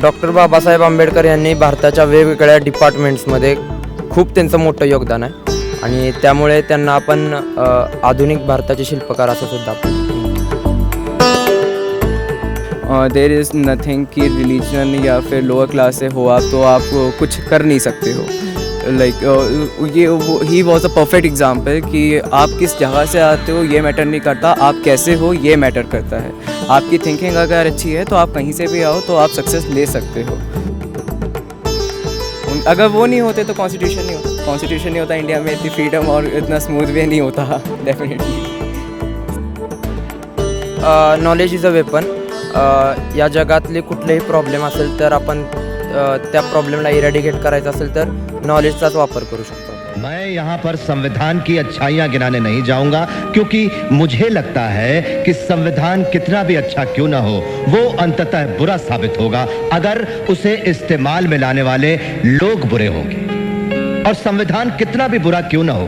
Doctor Babasaheb Ambedkar यांनी भारताच्या वेगवेगळ्या डिपार्टमेंट्समध्ये खूप त्यांचं मोठं योगदान आहे आणि त्यामुळे त्यांना आपण आधुनिक भारताचे शिल्पकार असं सुद्धा आपण देर इज़ नथिंग कि रिलीजन या फिर लोअर क्लास से हो आप तो आप कुछ कर नहीं सकते हो। He was a perfect example कि आप किस जगह से आते हो ये मैटर नहीं करता, आप कैसे हो ये मैटर करता है। आपकी थिंकिंग अगर अच्छी है तो आप कहीं से भी आओ तो आप सक्सेस ले सकते हो। अगर वो नहीं होते तो कॉन्स्टिट्यूशन नहीं होता इंडिया में, इतनी फ्रीडम और इतना स्मूथ वे नहीं होता definitely. Knowledge is a weapon. या जगातले कुठलेही प्रॉब्लेम असेल तर आपण त्या प्रॉब्लेमला इरॅडिकेट करायचा असेल तर नॉलेजचाच वापर करू शकतो। मैं यहाँ पर संविधान की अच्छाइयाँ गिनाने नहीं जाऊंगा, क्योंकि मुझे लगता है कि संविधान कितना भी अच्छा क्यों ना हो वो अंततः बुरा साबित होगा अगर उसे इस्तेमाल में लाने वाले लोग बुरे होंगे, और संविधान कितना भी बुरा क्यों ना हो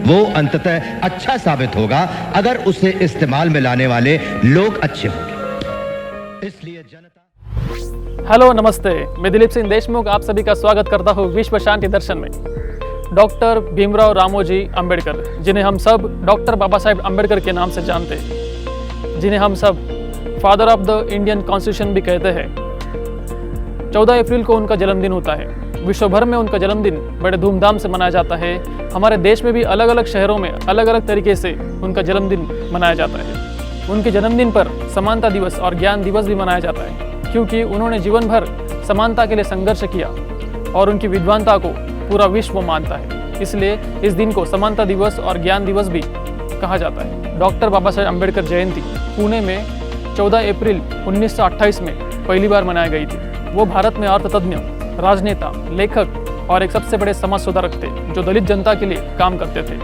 वो अंततः अच्छा साबित होगा अगर उसे इस्तेमाल में लाने वाले लोग अच्छे होंगे। इसलिए जनता। हेलो नमस्ते, मैं दिलीप सिंह देशमुख आप सभी का स्वागत करता हूँ विश्व शांति दर्शन में। डॉक्टर भीमराव रामोजी अंबेडकर, जिन्हें हम सब डॉक्टर बाबा साहेब अंबेडकर के नाम से जानते हैं, जिन्हें हम सब father of the Indian constitution भी कहते हैं। 14 अप्रैल को उनका जन्मदिन होता है। विश्व भर में उनका जन्मदिन बड़े धूमधाम से मनाया जाता है। हमारे देश में भी अलग अलग शहरों में अलग अलग तरीके से उनका जन्मदिन मनाया जाता है। उनके जन्मदिन पर समानता दिवस और ज्ञान दिवस भी मनाया जाता है, क्योंकि उन्होंने जीवन भर समानता के लिए संघर्ष किया और उनकी विद्वानता को पूरा विश्व मानता है। इसलिए इस दिन को समानता दिवस और ज्ञान दिवस भी कहा जाता है। डॉक्टर बाबा साहेब अम्बेडकर जयंती पुणे में 14 अप्रैल 1928 में पहली बार मनाई गई थी। वो भारत में अर्थतज्ञ, राजनेता, लेखक और एक सबसे बड़े समाज सुधारक थे जो दलित जनता के लिए काम करते थे।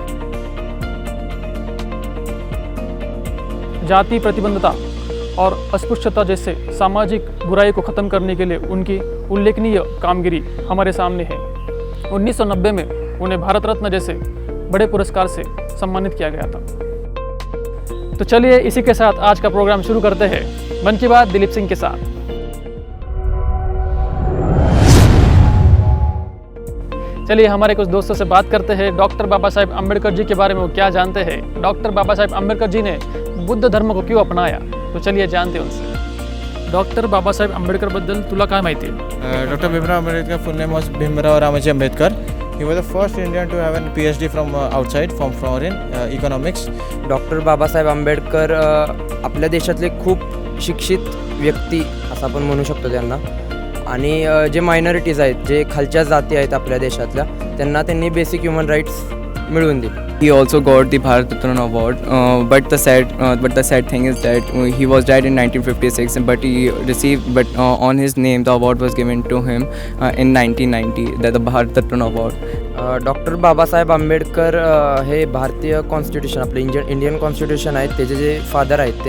जाति प्रतिबंधता और अस्पृश्यता जैसे सामाजिक बुराई को ख़त्म करने के लिए उनकी उल्लेखनीय कामगिरी हमारे सामने है। 1990 में उन्हें भारत रत्न जैसे बड़े पुरस्कार से सम्मानित किया गया था। तो चलिए इसी के साथ आज का प्रोग्राम शुरू करते हैं। मन की बात दिलीप सिंह के साथ। चलिए हमारे कुछ दोस्तों से बात करते हैं। डॉक्टर बाबा साहेब अम्बेडकर जी के बारे में वो क्या जानते हैं, डॉक्टर बाबा साहेब अम्बेडकर जी ने बुद्ध धर्म को क्यों अपनाया, तो चलिए जानते हैं उनसे। डॉक्टर बाबासाहेब आंबेडकर बद्दल तुला काय माहिती आहे? Dr. Bhimrao Ambedkar, full name was Bhimrao Ramoji Ambedkar. He was the first Indian to have a PhD from outside, from foreign economics. Doctor Babasaheb Ambedkar आपल्या देशातले खूप शिक्षित व्यक्ती असं आपण म्हणू शकतो त्यांना, आणि जे मायनॉरिटीज आहेत, जे खालच्या जाती आहेत आपल्या देशातल्या, त्यांना त्यांनी बेसिक ह्युमन राईट्स मिळवून दिले. He also got the Bharat Ratna award, but the sad thing is that he was died in 1956, but on his name the award was given to him in 1990, that the Bharat Ratna award. Doctor Babasaheb Ambedkar हे भारतीय constitution, आपलं Indian constitution आहे त्याचे जे father आहेत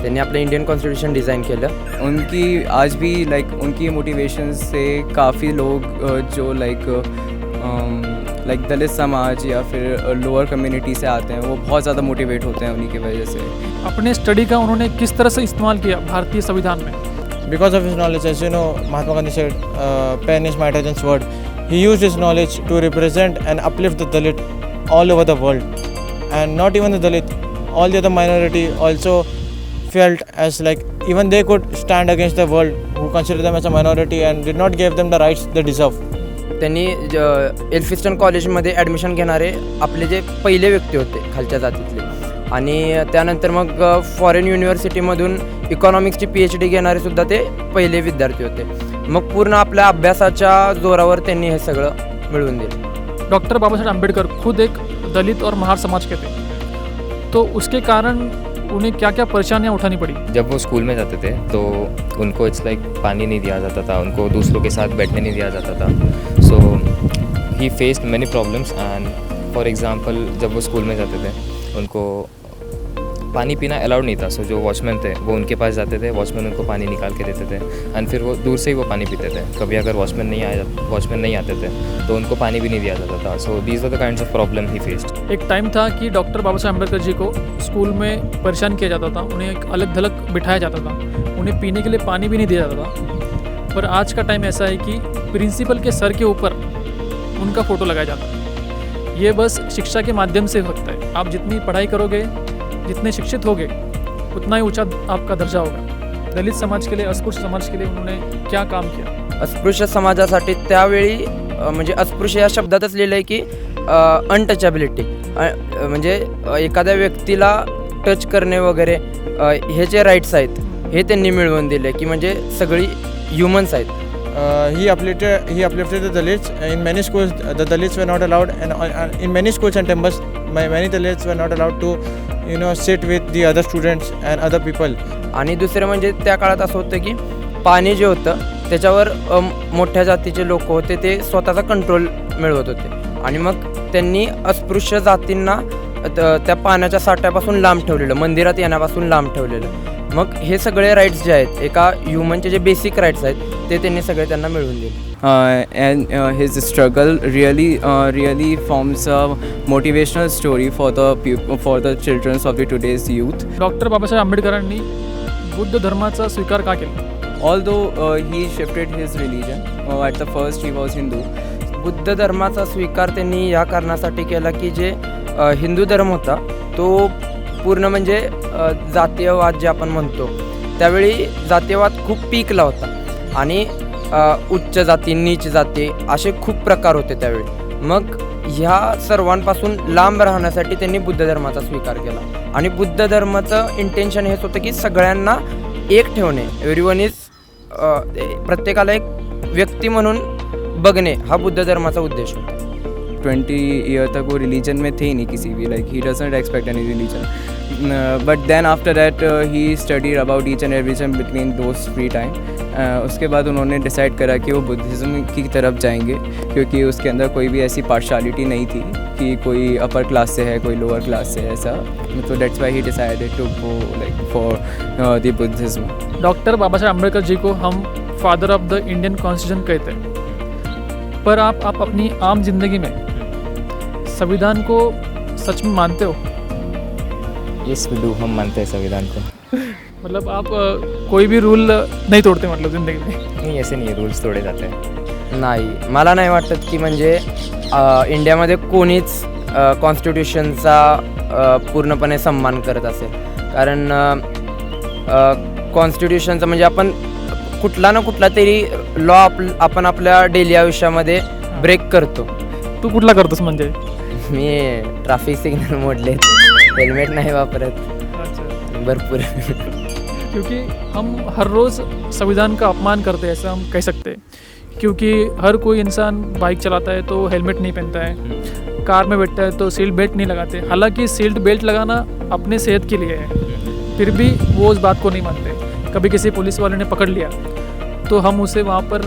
त्यांनी आपलं Indian constitution design केलं. उनकी आज भी उनकी मोटिवेशन से काफ़ी लोग जो दलित समाज या फिर लोअर कम्युनिटी से आते हैं वो बहुत ज़्यादा मोटिवेट होते हैं उन्हीं की वजह से। अपने स्टडी का उन्होंने किस तरह से इस्तेमाल किया भारतीय संविधान में? Because of his knowledge, as you know, Mahatma Gandhi said, pen is my Titan's sword. He used his knowledge to represent and uplift the Dalit all over the world. And not even the Dalit, all the other minority also felt as even they could stand against the world who consider them as a minority and did not give them the rights they deserve. त्यांनी Elphinstone कॉलेजमध्ये admission घेणारे आपले जे पहिले व्यक्ती होते खालच्या जातीतले, आणि त्यानंतर मग फॉरेन युनिव्हर्सिटीमधून इकॉनॉमिक्सची PhD घेणारे सुद्धा ते पहिले विद्यार्थी होते. मग पूर्ण आपल्या अभ्यासाच्या जोरावर त्यांनी हे सगळं मिळवून दिलं. डॉक्टर बाबा साहेब अम्बेडकर खुद एक दलित और महार समाज के थे, तो उसके कारण उन्हें क्या क्या परेशानियाँ उठानी पड़ी? जब वो स्कूल में जाते थे तो उनको पानी नहीं दिया जाता था, उनको दूसरों के साथ बैठने नहीं दिया जाता था. So he faced many problems. And for example जब वो स्कूल में जाते थे उनको पानी पीना अलाउड नहीं था. सो जो वॉचमैन थे वो उनके पास जाते थे, वॉचमैन उनको पानी निकाल के देते थे एंड फिर वो दूर से ही वो पानी पीते थे. कभी अगर वॉचमैन नहीं आते थे तो उनको पानी भी नहीं दिया जाता था. So these are the kinds of problem he faced. एक टाइम था कि डॉक्टर बाबा साहेब अम्बेडकर जी को स्कूल में परेशान किया जाता था, उन्हें एक अलग थलग बिठाया जाता था, उन्हें पीने के लिए पानी भी नहीं दिया जाता था. पर आज का टाइम ऐसा है कि प्रिंसिपल के सर के ऊपर उनका फ़ोटो लगाया जाता है। ये बस शिक्षा के माध्यम से होता है। आप जितनी पढ़ाई करोगे, जितने शिक्षित होगे, उतना ही ऊंचा आपका दर्जा होगा। दलित समाज के लिए, अस्पृश्य समाज के लिए उन्होंने क्या काम किया? अस्पृश्य समाजासाठी त्यावेळी म्हणजे अस्पृश्य या शब्दातच लिहिलं आहे की अनटचॅबिलिटी, म्हणजे एखाद्या व्यक्तीला टच करणे वगैरे हे जे राईट्स आहेत हे त्यांनी मिळवून दिले की म्हणजे सगळी ह्युमन्स आहेत. He uplifted the Dalits. In many schools, the Dalits were not allowed, and in many schools and temples, many Dalits were not allowed to, sit with the other students and other people. आणि दुसरं म्हणजे त्या काळात असं होतं की पाणी जे होतं त्याच्यावर मोठ्या जातीचे लोक होते ते स्वतःचा कंट्रोल मिळवत होते आणि मग त्यांनी अस्पृश्य जातींना त्या पाण्याच्या साठ्यापासून लांब ठेवलेलं, मंदिरात येण्यापासून लांब ठेवलेलं. मग हे सगळे राईट्स जे आहेत, एका ह्युमनचे जे बेसिक राईट्स आहेत ते त्यांनी सगळे त्यांना मिळवून दिले. And his struggle really forms a motivational story for the children of the today's youth. Doctor Babasaheb आंबेडकरांनी बुद्ध धर्माचा स्वीकार का केला? Although he shifted his religion, at the first he was Hindu. Buddha धर्माचा स्वीकार त्यांनी या कारणासाठी केला की जे हिंदू धर्म होता तो पूर्ण म्हणजे जातीयवाद जे आपण म्हणतो त्यावेळी जातीयवाद खूप पीकला होता आणि उच्च जाती, नीच जाती असे खूप प्रकार होते त्यावेळी. मग ह्या सर्वांपासून लांब राहण्यासाठी त्यांनी बुद्ध धर्माचा स्वीकार केला आणि बुद्ध धर्माचं इंटेन्शन हेच होतं की सगळ्यांना एक ठेवणे, एव्हरीवन इज, प्रत्येकाला एक व्यक्ती म्हणून बघणे हा बुद्ध धर्माचा उद्देश होता. 20 years तक वो रिलीजन में थे ही नहीं किसी भी, like he doesn't expect any religion. But then after that he studied about each and everything between those free time. उसके बाद उन्होंने डिसाइड करा कि वो बुद्धिज़्म की तरफ जाएंगे क्योंकि उसके अंदर कोई भी ऐसी पार्शलिटी नहीं थी कि कोई अपर क्लास से है, कोई लोअर क्लास से है, ऐसा. तो that's why he decided to go like for the Buddhism. Doctor Baba Saheb Ambedkar ji को हम father of the Indian constitution कहते हैं, पर आप अपनी आम जिंदगी में संविधान को सच में मानते हो? यस वी डू, हम मानते हैं संविधान को. मतलब आप कोई भी रूल नहीं तोड़ते मतलब ज़िंदगी में? नहीं, ऐसे नहीं है, रूल्स तोड़े जाते हैं. नाही, मला नाही वाटत की म्हणजे इंडियामध्ये कोणीच कॉन्स्टिट्यूशनचा पूर्णपणे सन्मान करत असेल. कारण कॉन्स्टिट्यूशनचं म्हणजे आपण कुठला ना कुठला तरी लॉ आपण आपल्या डेली आयुष्यामध्ये ब्रेक करतो. तू कुठला करतोस म्हणजे? मी ट्रॅफिक सिग्नल मोडले, हेल्मेट नहीं वापरत. अच्छा. भरपूर. क्योंकि हम हर रोज़ संविधान का अपमान करते हैं, ऐसा हम कह सकते हैं. क्योंकि हर कोई इंसान बाइक चलाता है तो हेलमेट नहीं पहनता है, कार में बैठता है तो सीट बेल्ट नहीं लगाते. हालांकि सीट बेल्ट लगाना अपने सेहत के लिए है, फिर भी वो उस बात को नहीं मानते. कभी किसी पुलिस वाले ने पकड़ लिया तो हम उसे वहाँ पर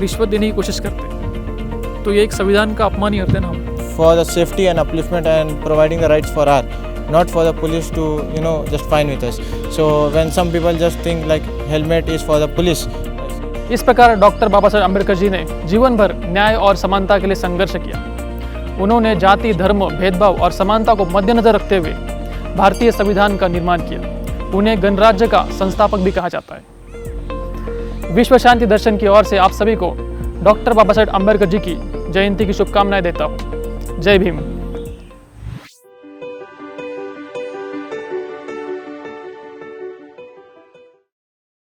रिश्वत देने की कोशिश करते हैं. तो ये एक संविधान का अपमान ही होता है ना. हम For the safety and upliftment and providing the rights for our, not for the police to just fine with us. So when some people just think like helmet is for the police. इस प्रकार doctor Baba Saheb Ambedkar जी ने जीवन भर न्याय और समानता के लिए संघर्ष किया. उन्होंने जाति, धर्म, भेदभाव और समानता को मद्देनजर रखते हुए भारतीय संविधान का निर्माण किया. उन्हें गणराज्य का संस्थापक भी कहा जाता है. विश्व शांति दर्शन की ओर से आप सभी को डॉक्टर बाबा साहेब अम्बेडकर जी की जयंती की शुभकामनाएं देता हूँ. जय भीम.